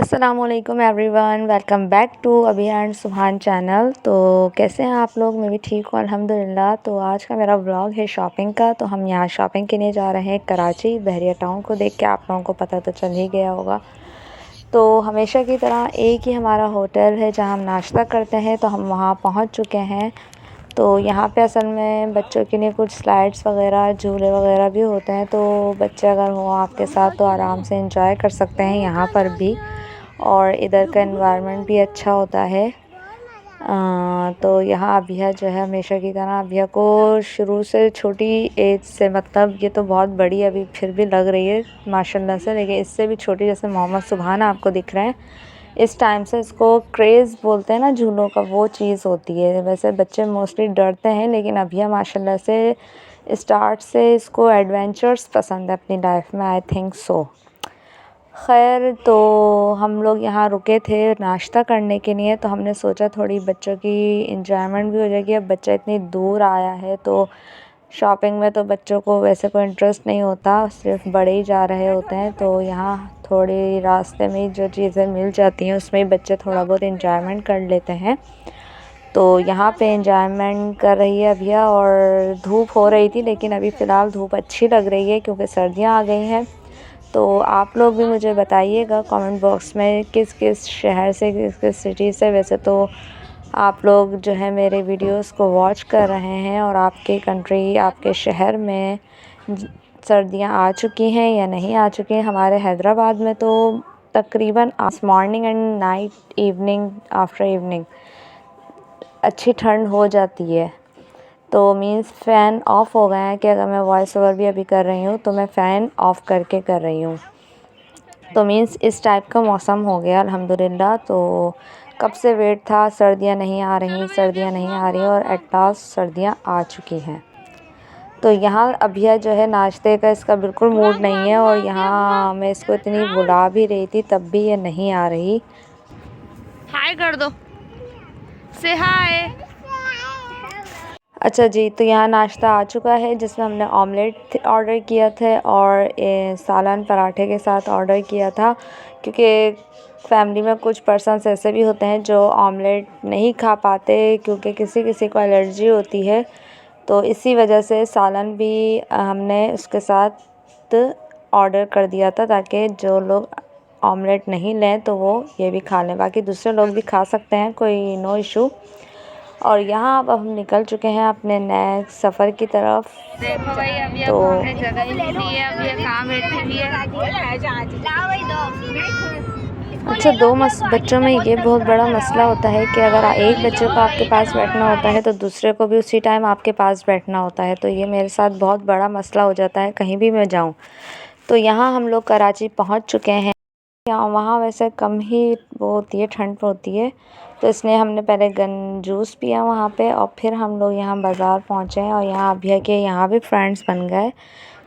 अस्सलामुअलैकुम everyone, welcome back to अभी and सुभान चैनल। तो कैसे हैं आप लोग? मैं भी ठीक हूँ अल्हम्दुलिल्लाह। तो आज का मेरा व्लॉग है शॉपिंग का। तो हम यहाँ शॉपिंग करने जा रहे हैं कराची। बहरिया टाउन को देख के आप लोगों को पता तो चल ही गया होगा। तो हमेशा की तरह एक ही हमारा होटल है जहाँ हम नाश्ता करते हैं, तो हम वहाँ पहुँच चुके हैं। तो यहाँ पे असल में बच्चों के लिए कुछ स्लाइड्स वगैरह, झूले वगैरह भी होते हैं। तो बच्चे अगर हो आपके साथ तो आराम से एंजॉय कर सकते हैं यहाँ पर भी। और इधर का एनवायरनमेंट भी अच्छा होता है। तो यहाँ अभिया जो है हमेशा की तरह, अभिया को शुरू से छोटी एज से, मतलब ये तो बहुत बड़ी अभी फिर भी लग रही है माशाल्लाह से, लेकिन इससे भी छोटी, जैसे मोहम्मद सुभान आपको दिख रहे हैं, इस टाइम से इसको क्रेज़ बोलते हैं ना झूलों का, वो चीज़ होती है। वैसे बच्चे मोस्टली डरते हैं, लेकिन अभिया माशाल्लाह से स्टार्ट से इसको एडवेंचर्स पसंद है अपनी लाइफ में, आई थिंक सो। खैर, तो हम लोग यहाँ रुके थे नाश्ता करने के लिए। तो हमने सोचा थोड़ी बच्चों की इंजॉयमेंट भी हो जाएगी। अब बच्चा इतनी दूर आया है तो शॉपिंग में तो बच्चों को वैसे कोई इंटरेस्ट नहीं होता, सिर्फ बड़े ही जा रहे होते हैं। तो यहाँ थोड़ी रास्ते में जो चीज़ें मिल जाती हैं उसमें ही बच्चे थोड़ा बहुत इंजॉयमेंट कर लेते हैं। तो यहाँ पे इंजॉयमेंट कर रही है अभिया। और धूप हो रही थी, लेकिन अभी फ़िलहाल धूप अच्छी लग रही है क्योंकि सर्दियाँ आ गई हैं। तो आप लोग भी मुझे बताइएगा कमेंट बॉक्स में किस किस शहर से, किस किस सिटी से वैसे तो आप लोग जो है मेरे वीडियोस को वॉच कर रहे हैं, और आपके कंट्री, आपके शहर में सर्दियां आ चुकी हैं या नहीं आ चुकी हैं। हमारे हैदराबाद में तो तकरीबन morning and night, evening, after evening अच्छी ठंड हो जाती है। तो मीन्स फ़ैन ऑफ़ हो गए हैं कि अगर मैं वॉइस ओवर भी अभी कर रही हूँ तो मैं फ़ैन ऑफ़ करके कर रही हूँ। तो मीन्स इस टाइप का मौसम हो गया अल्हम्दुलिल्लाह। तो कब से वेट था, सर्दियाँ नहीं आ रही, सर्दियाँ नहीं आ रही, और एट लास्ट सर्दियाँ आ चुकी हैं। तो यहाँ अभिया जो है नाश्ते का इसका बिल्कुल मूड नहीं है, और यहाँ मैं इसको इतनी बुला भी रही थी तब भी ये नहीं आ रही। हाय कर दो, से हाय। अच्छा जी, तो यहाँ नाश्ता आ चुका है जिसमें हमने ऑमलेट ऑर्डर किया था और सालन पराठे के साथ ऑर्डर किया था, क्योंकि फैमिली में कुछ पर्सन्स ऐसे भी होते हैं जो ऑमलेट नहीं खा पाते क्योंकि किसी किसी को एलर्जी होती है। तो इसी वजह से सालन भी हमने उसके साथ ऑर्डर कर दिया था, ताकि जो लोग ऑमलेट नहीं लें तो वो ये भी खा लें, बाकी दूसरे लोग भी खा सकते हैं, कोई नो इशू। और यहाँ अब हम निकल चुके हैं अपने नए सफ़र की तरफ। देखो भाई, अभी तो हमने जगह ही नहीं ली है, अभी ये कहाँ बैठी हुई है। अच्छा, बच्चों में ये बहुत बड़ा मसला होता है कि अगर एक बच्चे को आपके पास बैठना होता है तो दूसरे को भी उसी टाइम आपके पास बैठना होता है। तो ये मेरे साथ बहुत बड़ा मसला हो जाता है कहीं भी मैं जाऊँ। तो यहाँ हम लोग कराची पहुँच चुके हैं। यहाँ वहाँ वैसे कम ही वो होती है, ठंड होती है, तो इसलिए हमने पहले जूस पिया वहाँ पे, और फिर हम लोग यहाँ बाज़ार पहुँचे हैं। और यहाँ अभिया के यहाँ भी फ्रेंड्स बन गए,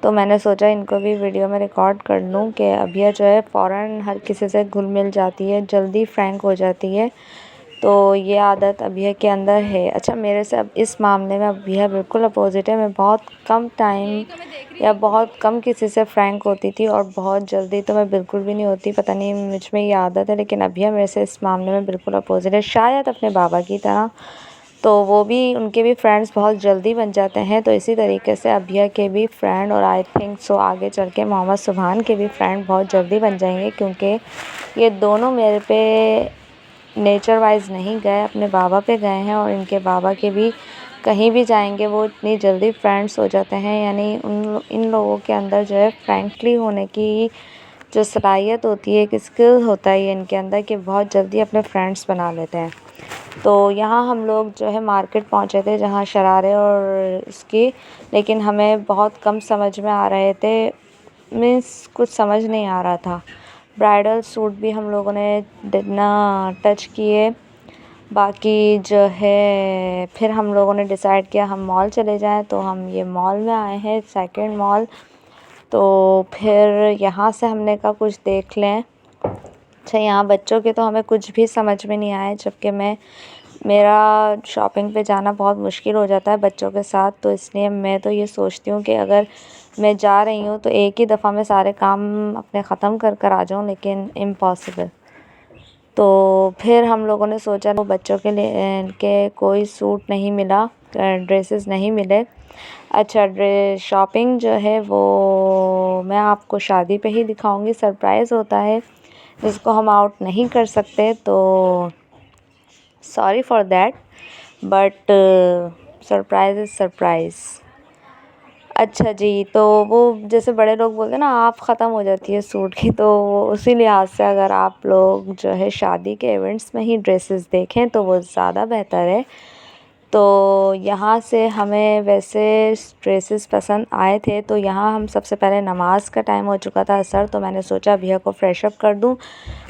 तो मैंने सोचा इनको भी वीडियो में रिकॉर्ड कर लूँ कि अभिया जो है फ़ौरन हर किसी से घुल मिल जाती है, जल्दी फ्रैंक हो जाती है। तो ये आदत अभिया के अंदर है। अच्छा, मेरे से अब इस मामले में अभिया बिल्कुल अपोज़िट है। मैं बहुत कम टाइम या बहुत कम किसी से फ्रैंक होती थी, और बहुत जल्दी तो मैं बिल्कुल भी नहीं होती, पता नहीं मुझ में ये आदत है। लेकिन अभिया मेरे से इस मामले में बिल्कुल अपोज़िट है, शायद अपने बाबा की तरह। तो वो भी, उनके भी फ्रेंड्स बहुत जल्दी बन जाते हैं। तो इसी तरीके से अभिया के भी फ्रेंड, और आई थिंक सो आगे चल के मोहम्मद सुभान के भी फ्रेंड बहुत जल्दी बन जाएंगे, क्योंकि ये दोनों मेरे पे नेचर वाइज नहीं गए, अपने बाबा पे गए हैं। और इनके बाबा के भी कहीं भी जाएंगे वो इतनी जल्दी फ्रेंड्स हो जाते हैं। यानी इन लोगों के अंदर जो है फ्रैंकली होने की जो सलाहियत होती है, एक स्किल होता है ये इनके अंदर, कि बहुत जल्दी अपने फ्रेंड्स बना लेते हैं। तो यहाँ हम लोग जो है मार्केट पहुँचे थे जहाँ शरारे और इसकी, लेकिन हमें बहुत कम समझ में आ रहे थे, मीन्स कुछ समझ नहीं आ रहा था। ब्राइडल सूट भी हम लोगों ने ना टच किए। बाकी जो है फिर हम लोगों ने डिसाइड किया हम मॉल चले जाएं, तो हम ये मॉल में आए हैं, सेकंड मॉल। तो फिर यहाँ से हमने कहा कुछ देख लें। अच्छा, यहाँ बच्चों के तो हमें कुछ भी समझ में नहीं आए, जबकि मेरा शॉपिंग पे जाना बहुत मुश्किल हो जाता है बच्चों के साथ। तो इसलिए मैं तो ये सोचती हूँ कि अगर मैं जा रही हूँ तो एक ही दफ़ा में सारे काम अपने ख़त्म कर आ जाऊँ, लेकिन इम्पॉसिबल। तो फिर हम लोगों ने सोचा वो बच्चों के लिए के कोई सूट नहीं मिला, ड्रेसेस नहीं मिले। अच्छा, शॉपिंग जो है वो मैं आपको शादी पे ही दिखाऊंगी, सरप्राइज़ होता है जिसको हम आउट नहीं कर सकते, तो sorry for that, but surprise is surprise. अच्छा जी, तो वो जैसे बड़े लोग बोलते हैं ना, आप ख़त्म हो जाती है सूट की, तो उसी लिहाज से अगर आप लोग जो है शादी के इवेंट्स में ही ड्रेसेस देखें तो वो ज़्यादा बेहतर है। तो यहाँ से हमें वैसे ड्रेसेस पसंद आए थे, तो यहाँ हम सबसे पहले नमाज का टाइम हो चुका था असर, तो मैंने सोचा भैया को फ्रेश अप कर दूँ।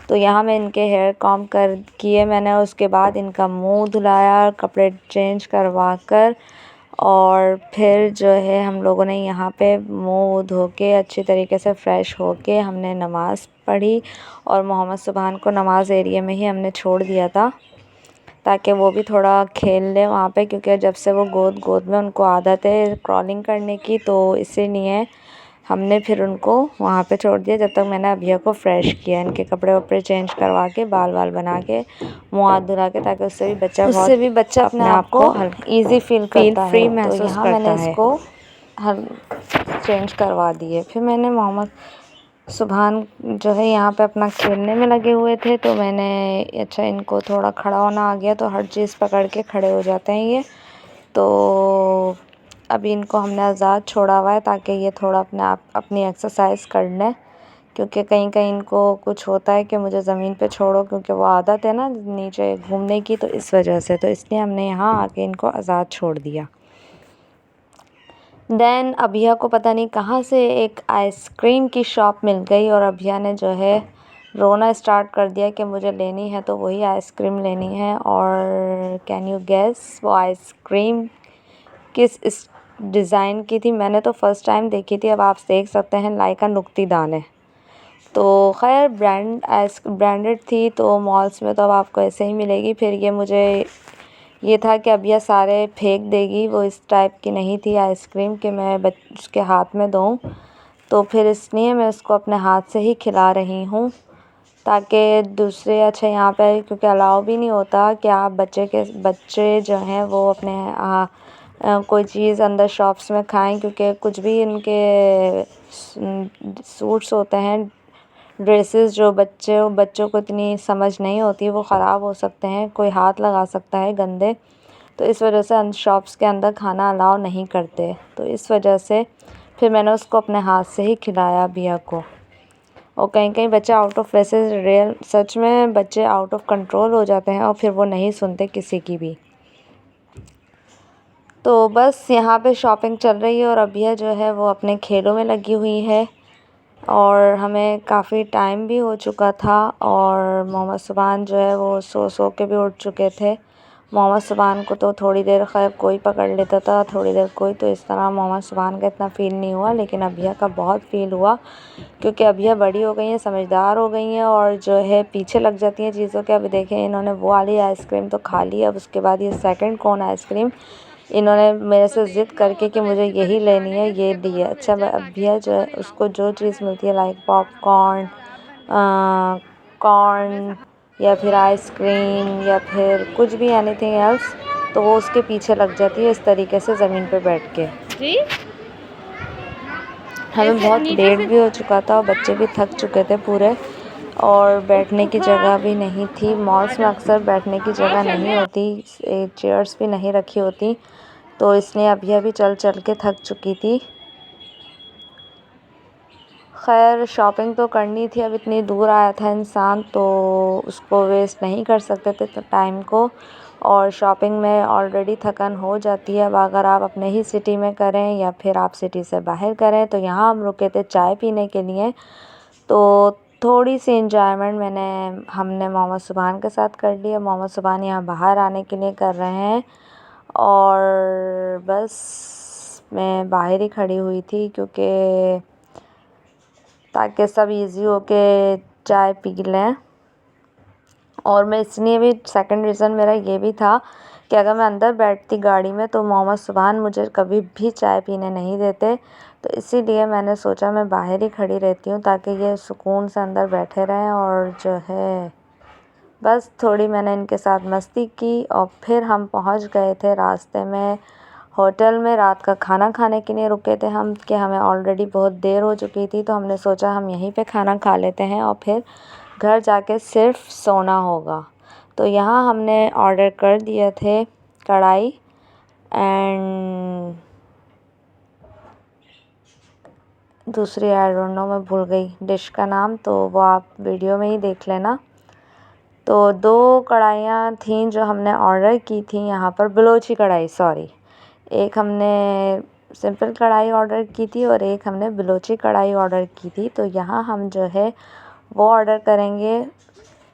तो यहाँ मैं इनके हेयर कॉम्ब कर किए मैंने, उसके बाद इनका मुंह धुलाया, कपड़े चेंज करवा कर, और फिर जो है हम लोगों ने यहाँ पे मुंह धो के अच्छी तरीके से फ़्रेश होके हमने नमाज़ पढ़ी, और मोहम्मद सुभान को नमाज़ एरिया में ही हमने छोड़ दिया था ताकि वो भी थोड़ा खेल लें वहाँ पे, क्योंकि जब से वो गोद में उनको आदत है क्रॉलिंग करने की, तो इसीलिए हमने फिर उनको वहाँ पे छोड़ दिया जब तक मैंने अभिया को फ्रेश किया, इनके कपड़े वपड़े चेंज करवा के, बाल बना के, मुँह हाथ धुला के, ताकि उससे भी बच्चा अपने आप को ईज़ी फील करता है। तो यहाँ मैंने इसको चेंज करवा दिए। फिर मैंने मोहम्मद सुभान जो है यहाँ पे अपना खेलने में लगे हुए थे, तो मैंने अच्छा इनको थोड़ा खड़ा होना आ गया, तो हर चीज़ पकड़ के खड़े हो जाते हैं ये। तो अभी इनको हमने आज़ाद छोड़ा हुआ है ताकि ये थोड़ा अपनी एक्सरसाइज कर लें, क्योंकि कहीं इनको कुछ होता है कि मुझे ज़मीन पे छोड़ो, क्योंकि वो आदत है ना नीचे घूमने की, तो इस वजह से, तो इसलिए हमने यहाँ आके इनको आज़ाद छोड़ दिया। देन अभिया को पता नहीं कहाँ से एक आइसक्रीम की शॉप मिल गई, और अभिया ने जो है रोना स्टार्ट कर दिया कि मुझे लेनी है, तो वही आइसक्रीम लेनी है। और कैन यू गेस वो आइसक्रीम किस इस डिज़ाइन की थी? मैंने तो फ़र्स्ट टाइम देखी थी, अब आप देख सकते हैं लाइका नुक्तीदान है। तो खैर ब्रांडेड थी, तो मॉल्स में तो अब आपको ऐसे ही मिलेगी। फिर ये था कि अब यह सारे फेंक देगी, वो इस टाइप की नहीं थी आइसक्रीम कि मैं उसके हाथ में दूँ, तो फिर इसलिए मैं उसको अपने हाथ से ही खिला रही हूँ, ताकि दूसरे अच्छा यहाँ पे क्योंकि अलाउ भी नहीं होता कि आप बच्चे जो हैं वो अपने कोई चीज़ अंदर शॉप्स में खाएं, क्योंकि कुछ भी इनके सूट्स होते हैं, ड्रेसेस जो बच्चों को इतनी समझ नहीं होती, वो ख़राब हो सकते हैं, कोई हाथ लगा सकता है गंदे, तो इस वजह से शॉप्स के अंदर खाना अलाउ नहीं करते। तो इस वजह से फिर मैंने उसको अपने हाथ से ही खिलाया भैया को। और कहीं बच्चे वैसे सच में बच्चे आउट ऑफ कंट्रोल हो जाते हैं, और फिर वो नहीं सुनते किसी की भी। तो बस यहाँ पे शॉपिंग चल रही है, और अभिया जो है वो अपने खेलों में लगी हुई है, और हमें काफ़ी टाइम भी हो चुका था, और मोहम्मद सुभान जो है वो सो के भी उठ चुके थे। मोहम्मद सुभान को तो थोड़ी देर खैर कोई पकड़ लेता था, थोड़ी देर कोई, तो इस तरह मोहम्मद सुभान का इतना फ़ील नहीं हुआ, लेकिन अभिया का बहुत फ़ील हुआ, क्योंकि अभिया बड़ी हो गई हैं, समझदार हो गई हैं, और जो है पीछे लग जाती हैं चीज़ों के। अभी देखें, इन्होंने वो वाली आइसक्रीम तो खा ली, अब उसके बाद ये सेकंड कोन आइसक्रीम इन्होंने मेरे से ज़िद करके कि मुझे यही लेनी है, ये ली है। अच्छा, अभिया जो है उसको जो चीज़ मिलती है लाइक पॉपकॉर्न, कॉर्न, या फिर आइसक्रीम, या फिर कुछ भी एनीथिंग एल्स, तो वो उसके पीछे लग जाती है इस तरीके से ज़मीन पे बैठ के। जी हमें बहुत लेट भी हो चुका था, और बच्चे भी थक चुके थे पूरे, और बैठने की जगह भी नहीं थी। मॉल्स में अक्सर बैठने की जगह नहीं होती, चेयर्स भी नहीं रखी होती, तो इसलिए अभी चल के थक चुकी थी। खैर शॉपिंग तो करनी थी, अब इतनी दूर आया था इंसान, तो उसको वेस्ट नहीं कर सकते थे टाइम को, और शॉपिंग में ऑलरेडी थकान हो जाती है। अब अगर आप अपने ही सिटी में करें या फिर आप सिटी से बाहर करें, तो यहाँ हम रुके थे चाय पीने के लिए, तो थोड़ी सी इंजॉयमेंट हमने मोहम्मद सुभान के साथ कर ली है। मोहम्मद सुभान यहाँ बाहर आने के लिए कर रहे हैं, और बस मैं बाहर ही खड़ी हुई थी, क्योंकि ताकि सब इजी हो के चाय पी लें। और मैं इसलिए भी सेकंड रीज़न मेरा ये भी था कि अगर मैं अंदर बैठती गाड़ी में, तो मोहम्मद सुभान मुझे कभी भी चाय पीने नहीं देते, तो इसीलिए मैंने सोचा मैं बाहर ही खड़ी रहती हूँ, ताकि ये सुकून से अंदर बैठे रहें, और जो है बस थोड़ी मैंने इनके साथ मस्ती की और फिर हम पहुंच गए थे रास्ते में होटल में। रात का खाना खाने के लिए रुके थे हम कि हमें ऑलरेडी बहुत देर हो चुकी थी, तो हमने सोचा हम यहीं पे खाना खा लेते हैं और फिर घर जाके सिर्फ सोना होगा। तो यहाँ हमने ऑर्डर कर दिए थे कढ़ाई एंड दूसरी आई डोंट नो, मैं भूल गई डिश का नाम, तो वो आप वीडियो में ही देख लेना। तो 2 कढ़ाइयाँ थीं जो हमने ऑर्डर की थी यहाँ पर, बलोची कढ़ाई सॉरी। एक हमने सिंपल कढ़ाई ऑर्डर की थी और एक हमने बलोची कढ़ाई ऑर्डर की थी। तो यहाँ हम जो है वो ऑर्डर करेंगे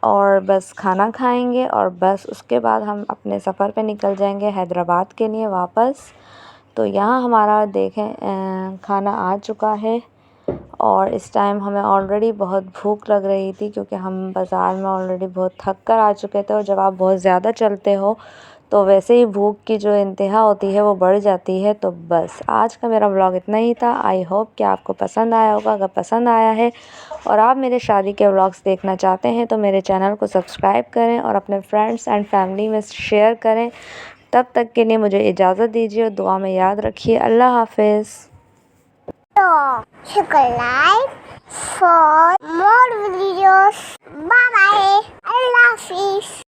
और बस खाना खाएंगे और बस उसके बाद हम अपने सफ़र पे निकल जाएंगे हैदराबाद के लिए वापस। तो यहाँ हमारा देखें खाना आ चुका है और इस टाइम हमें ऑलरेडी बहुत भूख लग रही थी क्योंकि हम बाज़ार में ऑलरेडी बहुत थक कर आ चुके थे। और जब आप बहुत ज़्यादा चलते हो तो वैसे ही भूख की जो इंतहा होती है वो बढ़ जाती है। तो बस आज का मेरा व्लॉग इतना ही था। आई होप कि आपको पसंद आया होगा। अगर पसंद आया है और आप मेरे शादी के व्लॉग्स देखना चाहते हैं तो मेरे चैनल को सब्सक्राइब करें और अपने फ्रेंड्स एंड फैमिली में शेयर करें। तब तक के लिए मुझे इजाज़त दीजिए और दुआ में याद रखिए। अल्लाह हाफिज़। Subscribe for more videos. Bye bye. Allah Hafiz.